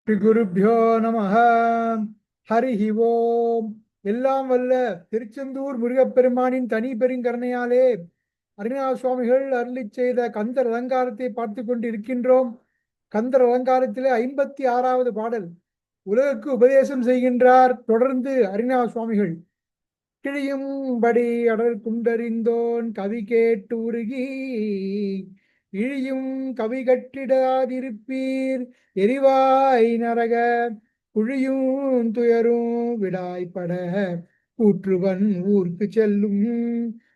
ஸ்ரீ குருப்யோ நமஹ. ஹரிஹி ஓம். எல்லாம் வல்ல திருச்செந்தூர் முருகப்பெருமானின் தனி பெருங்கருணையாலே அருணாத சுவாமிகள் அருளிச் செய்த கந்தர் அலங்காரத்தை பார்த்து கொண்டு இருக்கின்றோம். கந்தர் அலங்காரத்திலே 56வது பாடல் உலகுக்கு உபதேசம் செய்கின்றார். தொடர்ந்து அருணாத சுவாமிகள் கிழியும்படி அடர் குண்டறிந்தோன் கவி கேட்டு உருகி இழியும் கவி கட்டிடாதிருப்பீர் எரிவாய் நரக குழியும் துயரும் விடாய்ப்பட கூற்றுவன் ஊர்க்கு செல்லும்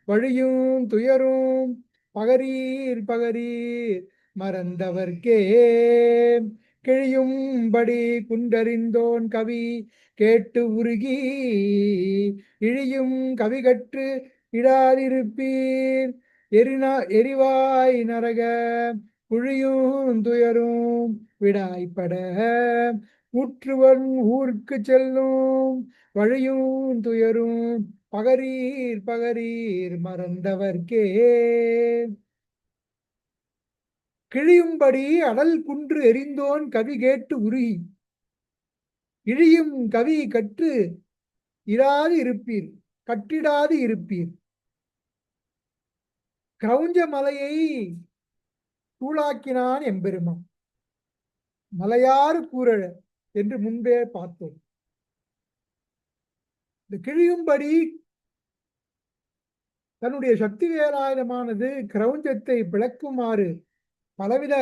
வழியும் துயரும் பகரீர் பகரீர் மறந்தவர்க்கே. கிழியும்படி குண்டறிந்தோன் கவி கேட்டு உருகி இழியும் கவி கற்று இடாதிருப்பீர் எரிவாய் நரக குழியும் துயரும் விடாய்ப்பட ஊற்றுவன் ஊருக்கு செல்லும் வழியும் துயரும் பகரீர் பகரீர் மறந்தவர்க்கே. கிழியும்படி அடல் குன்று எரிந்தோன் கவி கேட்டு உருகி இழியும் கவி கற்று இராது இருப்பீர் கட்டிடாது இருப்பீர். கிரௌஞ்ச மலையை தூளாக்கினான் எம்பெருமான். மலையாறு கூறழ என்று முன்பே பார்த்தோம். இந்த கிழியும்படி தன்னுடைய சக்தி வேலாயுதமானது கிரௌஞ்சத்தை பிளக்குமாறு பலவித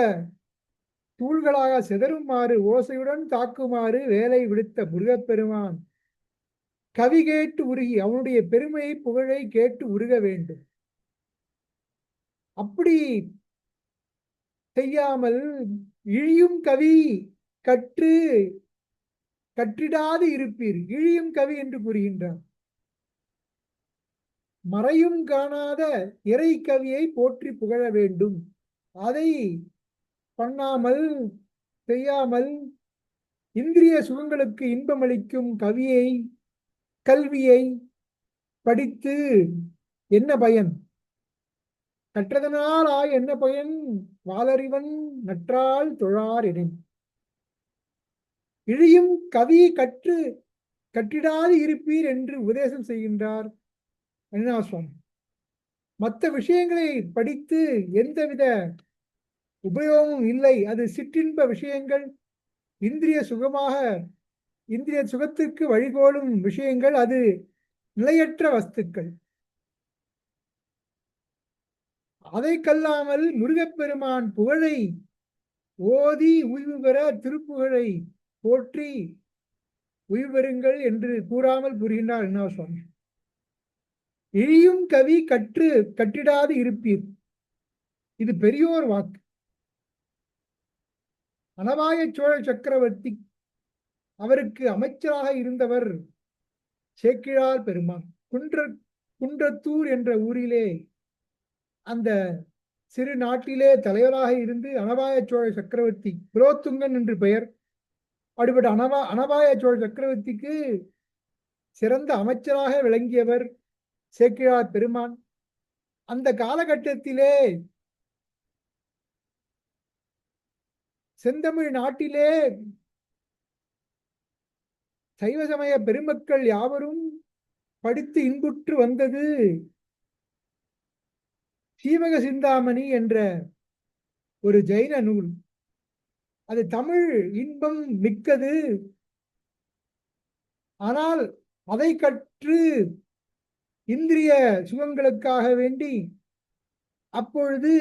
தூள்களாக சிதறுமாறு ஓசையுடன் தாக்குமாறு வேலை விடுத்த முருகப்பெருமான் கவி கேட்டு உருகி அவனுடைய பெருமையை புகழை கேட்டு உருக வேண்டும். அப்படி செய்யாமல் இழியும் கவி கற்று கற்றிடாது இருப்பீர். இழியும் கவி என்று கூறுகின்றார். மறையும் காணாத இறை கவியை போற்றி புகழ வேண்டும். அதை பண்ணாமல் செய்யாமல் இந்திரிய சுகங்களுக்கு இன்பமளிக்கும் கவியை கல்வியை படித்து என்ன பயன்? கற்றதனால் என்ன பயன்? வாளறிவன் நற்றால் தொழார் எனின். இழியும் கவி கற்று கற்றிடாது இருப்பீர் என்று உபதேசம் செய்கின்றார் அருணாசுவாமி. மற்ற விஷயங்களை படித்து எந்தவித உபயோகமும் இல்லை. அது சிற்றின்ப விஷயங்கள், இந்திரிய சுகத்திற்கு வழிகோலும் விஷயங்கள். அது நிலையற்ற வஸ்துக்கள். அதை கல்லாமல் முருகப்பெருமான் புகழை ஓதி உய்வு பெற திருப்புகழை போற்றி உய்வு பெறுங்கள் என்று கூறாமல் புரிகின்றார் சுவாமி. இழியும் கவி கற்று கட்டிடாது இருப்பீர். இது பெரியோர் வாக்கு. அனபாய சோழ சக்கரவர்த்தி அவருக்கு அமைச்சராக இருந்தவர் சேக்கிழார் பெருமான். குன்றத்தூர் என்ற ஊரிலே அந்த சிறு நாட்டிலே தலைவராக இருந்து அனபாய சோழ சக்கரவர்த்தி குலோத்துங்கன் என்று பெயர். அப்படிப்பட்ட அனபாய சோழ சக்கரவர்த்திக்கு சிறந்த அமைச்சராக விளங்கியவர் சேக்கிழார் பெருமான். அந்த காலகட்டத்திலே செந்தமிழ் நாட்டிலே சைவ சமய பெருமக்கள் யாவரும் படித்து இன்புற்று வந்தது சீவக சிந்தாமணி என்ற ஒரு ஜைன நூல். அது தமிழ் இன்பம் மிக்கது. ஆனால் அதை கற்று இந்திரிய சுகங்களுக்காக வேண்டி அப்பொழுது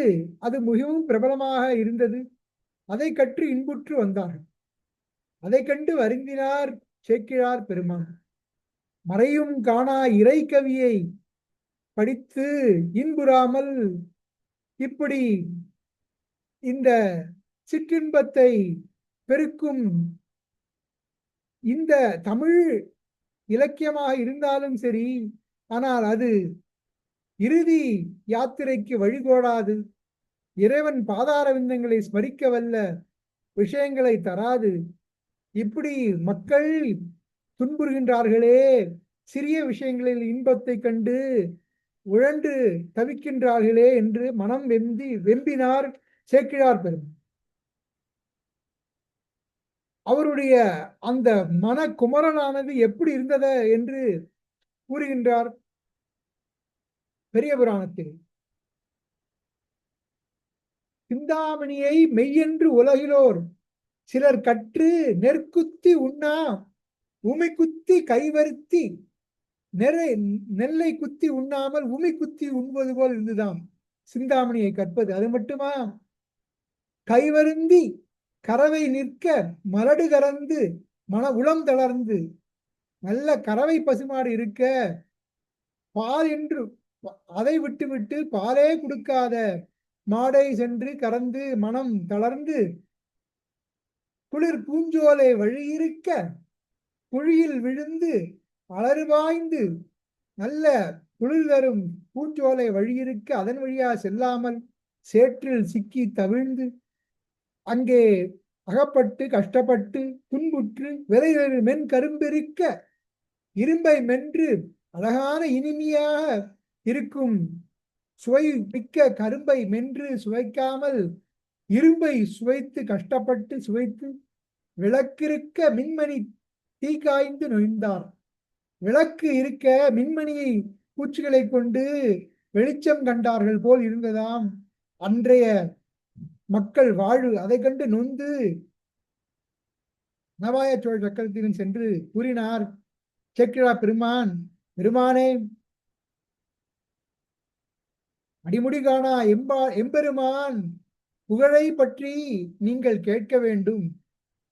அது மிகவும் பிரபலமாக இருந்தது. அதை கற்று இன்புற்று வந்தார்கள். அதை கண்டு வருந்தினார் சேக்கிழார் பெருமான். மறையும் காணா இறை கவியை படித்து இன்புறாமல் இப்படி இந்த சிற்றின்பத்தை பெருக்கும் இந்த தமிழ் இலக்கியமாக இருந்தாலும் சரி, ஆனால் அது இறுதி யாத்திரைக்கு வழிகோடாது. இறைவன் பாதார விந்தங்களை ஸ்மரிக்க வல்ல விஷயங்களை தராது. இப்படி மக்கள் துன்புறுகின்றார்களே, சிறிய விஷயங்களில் இன்பத்தை கண்டு உழன்று தவிக்கின்றார்களே என்று மனம் வெம்பினார் சேக்கிழார் பெருமான். அவருடைய அந்த மன குமரனானது எப்படி இருந்தது என்று கூறுகின்றார் பெரிய புராணத்தில். சிந்தாமணியை மெய்யென்று உலகிலோர் சிலர் கற்று நெற்குத்தி உண்ணா உமை குத்தி கைவருத்தி நெறை நெல்லை குத்தி உண்ணாமல் உமி குத்தி உண்பது போல் இருந்துதான் சிந்தாமணியை கற்பது. அது மட்டுமா, கைவருந்தி கறவை நிற்க மலடு கறந்து மன உளம் தளர்ந்து, நல்ல கறவை பசுமாடு இருக்க பால் என்று அதை விட்டுவிட்டு பாலே கொடுக்காத மாடை சென்று கறந்து மனம் தளர்ந்து, குளிர் பூஞ்சோலை வழியிருக்க குழியில் விழுந்து அலறுபாய்ந்து, நல்ல குளிர் தரும் பூஞ்சோலை வழியிருக்க அதன் வழியா செல்லாமல் சேற்றில் சிக்கி தவிழ்ந்து அங்கே அகப்பட்டு கஷ்டப்பட்டு துன்புற்று விரைவேறு மென் கரும்பிருக்க இரும்பை மென்று அழகான இனிமையாக இருக்கும் சுவை மிக்க கரும்பை மென்று சுவைக்காமல் இரும்பை சுவைத்து கஷ்டப்பட்டு சுவைத்து விளக்கிருக்க மின்மணி தீ காய்ந்து நொய்ந்தார். விளக்கு இருக்க மின்மணியை பூச்சிகளை கொண்டு வெளிச்சம் கண்டார்கள் போல் இருந்ததாம் அன்றைய மக்கள் வாழ்வு. அதை கண்டு நொந்து நவாய சோழ சக்கரத்திலும் சென்று கூறினார், சேக்கிழார் பெருமான், பெருமானே, அடிமுடி காணா எம்பெருமான் புகழை பற்றி நீங்கள் கேட்க வேண்டும்.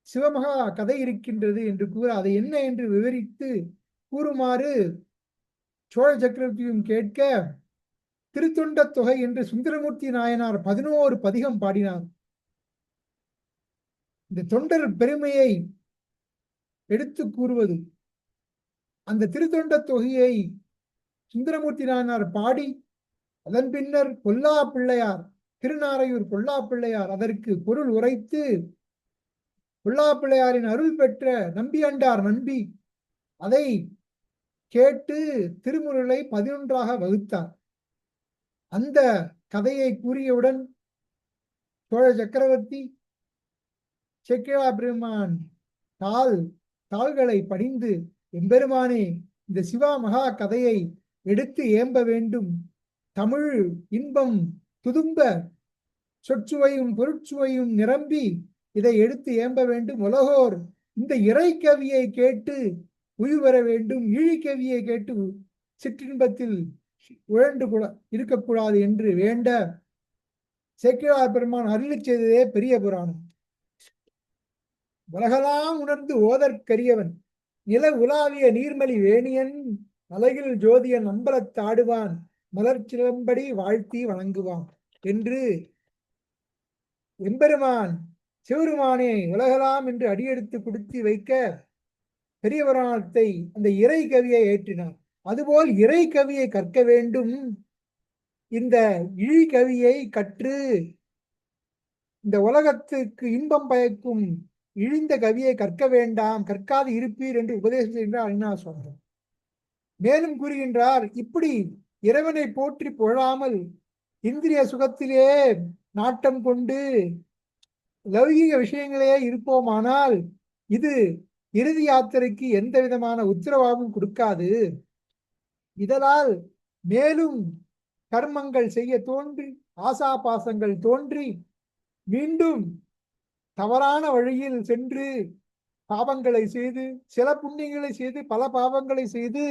சிவமகா கதை இருக்கின்றது என்று கூற அதை என்ன என்று விவரித்து கூறுமாறு சோழ சக்கரவர்த்தியும் கேட்க, திருத்தொண்ட தொகை என்று சுந்தரமூர்த்தி நாயனார் 11 பதிகம் பாடினார். இந்த தொண்டர் பெருமையை எடுத்து கூறுவது. அந்த திருத்தொண்ட தொகையை சுந்தரமூர்த்தி நாயனார் பாடி அதன் பின்னர் பொல்லா பிள்ளையார், திருநாரையூர் பொல்லா பிள்ளையார் அதற்கு பொருள் உரைத்து பொல்லா பிள்ளையாரின் அருள் பெற்ற நம்பியாண்டார் நம்பி அதை கேட்டு திருமுருளை 11ஆக வகுத்தார். அந்த கதையை கூறியவுடன் சோழ சக்கரவர்த்தி சேக்கிழார் பெருமான் தாள்களை படிந்து, எம்பெருமானே, இந்த சிவா மகா கதையை எடுத்து ஏம்ப வேண்டும். தமிழ் இன்பம் துதும்ப சொற்சுவையும் பொருட்சுவையும் நிரம்பி இதை எடுத்து ஏம்ப வேண்டும். உலகோர் இந்த இறை கவியை கேட்டு உயிர் பெற வேண்டும். ஈழிக்கவியை கேட்டு சிற்றின்பத்தில் உழண்டு இருக்கக்கூடாது என்று வேண்ட சேக்கிழார் பெருமான் அருளி செய்ததே பெரிய புராணம். உலகலாம் உணர்ந்து ஓதற்கரியவன் நில உலாவிய நீர்மலி வேணியன் அலகில் ஜோதியன் அம்பலத்தாடுவான் மலர் சிலம்படி வாழ்த்தி வணங்குவான் என்று எம்பெருமான் சிவருமானே உலகலாம் என்று அடியெடுத்து கொடுத்து வைக்க பெரிய புராணத்தை அந்த இறை கவியை ஏற்றினார். அதுபோல் இறை கவியை கற்க வேண்டும். இந்த இழி கவியை கற்று இந்த உலகத்துக்கு இன்பம் பயக்கும் இழிந்த கவியை கற்க வேண்டாம், கற்காது இருப்பீர் என்று உபதேசம் செய்கின்றார் அருணாச சுவாமி. மேலும் கூறுகின்றார், இப்படி இறைவனை போற்றி புகழாமல் இந்திரிய சுகத்திலே நாட்டம் கொண்டு லௌகீக விஷயங்களே இருப்போமானால் இது இறுதி யாத்திரைக்கு எந்த விதமான உத்தரவாகவும் கொடுக்காது. இதனால் மேலும் கர்மங்கள் செய்ய தோன்றி ஆசா பாசங்கள் தோன்றி மீண்டும் தவறான வழியில் சென்று பாவங்களை செய்து சில புண்ணியங்களை செய்து பல பாவங்களை செய்து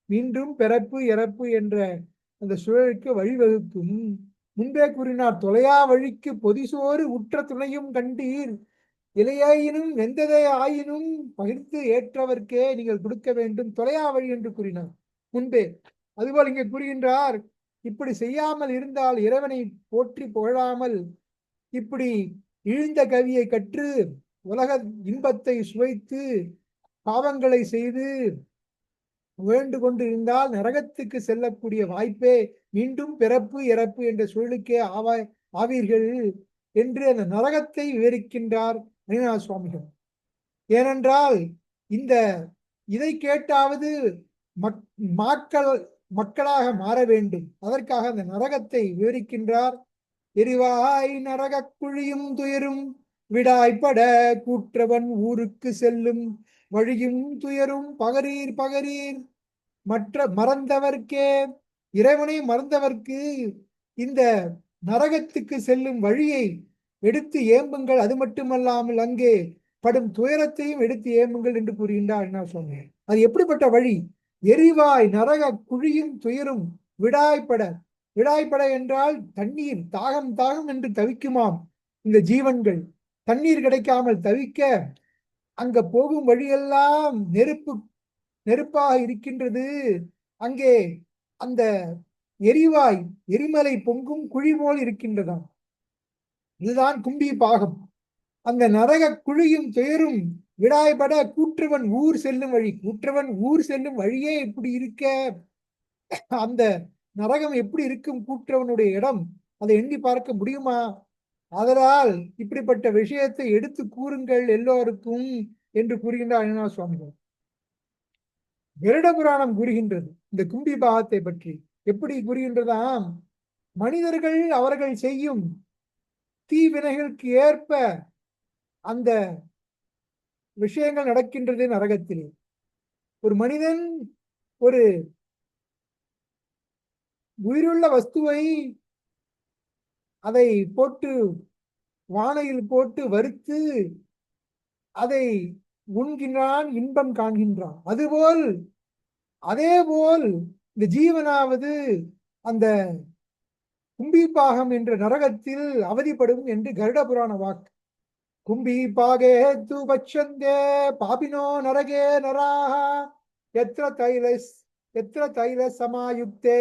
மீண்டும் பிறப்பு இறப்பு என்ற அந்த சூழலுக்கு வழிவகுக்கும். முன்பே கூறினார், தொலையா வழிக்கு பொதிசோறு உற்ற துணையும் கண்டீர் இலையாயினும் வெந்ததை ஆயினும் பகிர்ந்து ஏற்றவர்க்கே நீங்கள் கொடுக்க வேண்டும், தொலையா வழி என்று கூறினார் முன்பே. அதுபோல் இங்கே கூறுகின்றார், இப்படி செய்யாமல் இருந்தால் இறைவனை போற்றி புகழாமல் இப்படி இழிந்த கவியை கற்று உலக இன்பத்தை சுவைத்து பாவங்களை செய்து வேண்டு கொண்டு இருந்தால் நரகத்துக்கு செல்லக்கூடிய வாய்ப்பே, மீண்டும் பிறப்பு இறப்பு என்ற சூழலுக்கே ஆவீர்கள் என்று அந்த நரகத்தை விவரிக்கின்றார் அருணாச சுவாமிகள். ஏனென்றால் இதை கேட்டாவது மக்களாக மாற வேண்டும். அதற்காக அந்த நரகத்தை விவரிக்கின்றார். எரிவாய் நரக குழியும் துயரும் விடாய்ப்பட கூற்றவன் ஊருக்கு செல்லும் வழியும் துயரும் பகரீர் பகரீர். மறந்தவர்க்கே, இறைவனை மறந்தவர்க்கு இந்த நரகத்துக்கு செல்லும் வழியை எடுத்து ஏம்புங்கள். அது மட்டுமல்லாமல் அங்கே படும் துயரத்தையும் எடுத்து ஏம்புங்கள் என்று கூறுகின்றார். என்ன சொன்னேன், அது எப்படிப்பட்ட வழி? எரிவாய் நரக குழியும் துயரும் விடாய்ப்பட. விடாய்ப்பட என்றால் தண்ணீர், தாகம் தாகம் என்று தவிக்குமாம் இந்த ஜீவன்கள். தண்ணீர் கிடைக்காமல் தவிக்க அங்க போகும் வழியெல்லாம் நெருப்பாக இருக்கின்றது. அங்கே அந்த எரிவாய் எரிமலை பொங்கும் குழி போல் இருக்கின்றதாம். இதுதான் கும்பி பாகம். அந்த நரக குழியும் துயரும் விடாய்பட கூற்றவன் ஊர் செல்லும் வழி. கூற்றவன் ஊர் செல்லும் வழியே இப்படி இருக்க, அந்த நரகம் எப்படி இருக்கும் கூற்றவனுடைய இடம், அதை எண்ணி பார்க்க முடியுமா? அதனால் இப்படிப்பட்ட விஷயத்தை எடுத்து கூறுங்கள் எல்லோருக்கும் என்று கூறுகின்றார் அண்ணா சுவாமிகள். கருட புராணம் கூறுகின்றது இந்த கும்பி பாகத்தை பற்றி. எப்படி கூறுகின்றதாம், மனிதர்கள் அவர்கள் செய்யும் தீவினைகளுக்கு ஏற்ப அந்த விஷயங்கள் நடக்கின்றது நரகத்திலே. ஒரு மனிதன் ஒரு உயிருள்ள வஸ்துவை அதை போட்டு வானையில் போட்டு வறுத்து அதை உண்கின்றான், இன்பம் காண்கின்றான். அதுபோல் அதேபோல் இந்த ஜீவனாவது அந்த கும்பிபாகம் என்ற நரகத்தில் அவதிப்படும் என்று கருட புராண வாக்கு. கும்பிபாகே து பச்சந்தே பாபினோ நரகே நராஹ எத்திர தைல சமாயுக்தே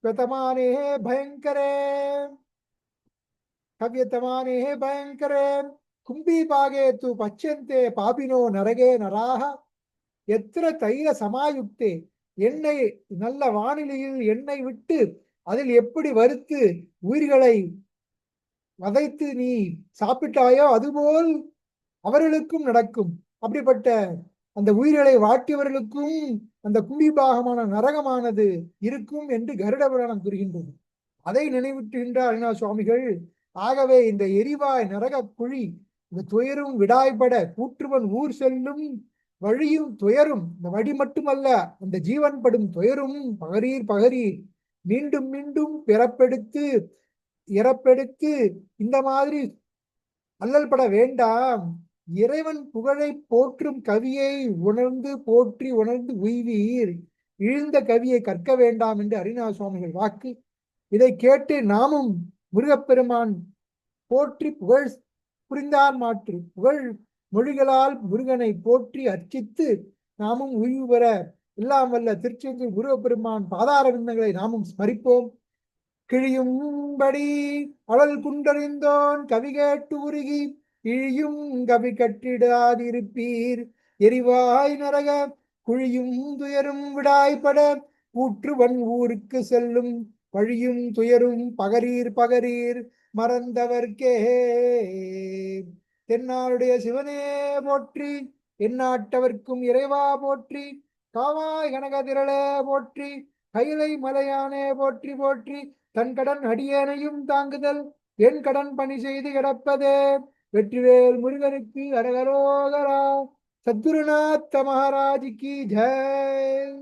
கவியத்தமானே பயங்கரே கவியத்தமானே பயங்கரே கும்பிபாகே து பச்சந்தே பாபினோ நரகே நராஹ எத்திர தைல சமாயுக்தே. எண்ணெய், நல்ல வானிலையில் எண்ணெய் விட்டு அதில் எப்படி வறுத்து உயிர்களை வதைத்து நீ சாப்பிட்டாயோ அதுபோல் அவர்களுக்கும் நடக்கும். அப்படிப்பட்ட அந்த உயிர்களை வாட்டியவர்களுக்கும் அந்த கும்பிபாகமான நரகமானது இருக்கும் என்று கருட புராணம் கூறுகின்றது. அதை நினைவிட்டுகின்றார் அண்ணா சுவாமிகள். ஆகவே இந்த எரிவாய் நரக குழி, இந்த துயரும் விடாய்பட கூற்றுவன் ஊர் செல்லும் வழியும் துயரும், இந்த வழி மட்டுமல்ல அந்த ஜீவன் படும் துயரும் பகரீர் பகரீர், மீண்டும் மீண்டும் பிறப்பெடுத்து இறப்பெடுத்து இந்த மாதிரி அல்லல் பட வேண்டாம். இறைவன் புகழை போற்றும் கவியை உணர்ந்து போற்றி உணர்ந்து உய்வீர், இழிந்த கவியை கற்க வேண்டாம் என்று அரிணா சுவாமிகள் வாக்கு. இதை கேட்டு நாமும் முருகப்பெருமான் போற்றி புகழ் புரிந்தான் மாற்று புகழ் மொழிகளால் முருகனை போற்றி அர்ச்சித்து நாமும் உய்வு பெற எல்லாம் வல்ல திருச்செந்தூர் முருகப்பெருமான் பாதார விந்தங்களை நாமும் ஸ்மரிப்போம். கிழியும்படி அழல் குண்டறிந்தோன் கவி கேட்டு உருகி இழியும் கவி கட்டிடாதிருப்பீர். எரிவாய் நரக குழியும் துயரும் விடாய்பட கூற்றுவன் ஊருக்கு செல்லும் வழியும் துயரும் பகரீர் பகரீர் மறந்தவர்க்கே. தென்னாளுடைய சிவனே போற்றி, எந்நாட்டவர்க்கும் இறைவா போற்றி, காவாய் கனகதிரளே போற்றி, கைலை மலையானே போற்றி போற்றி, தன் கடன் அடியேனையும் தாங்குதல் என் கடன் பணி செய்து கிடப்பதே. வெற்றிவேல் முருகனுக்கு அரகரோகரா. சத்குருநாத்த மகாராஜ் கி ஜெய்.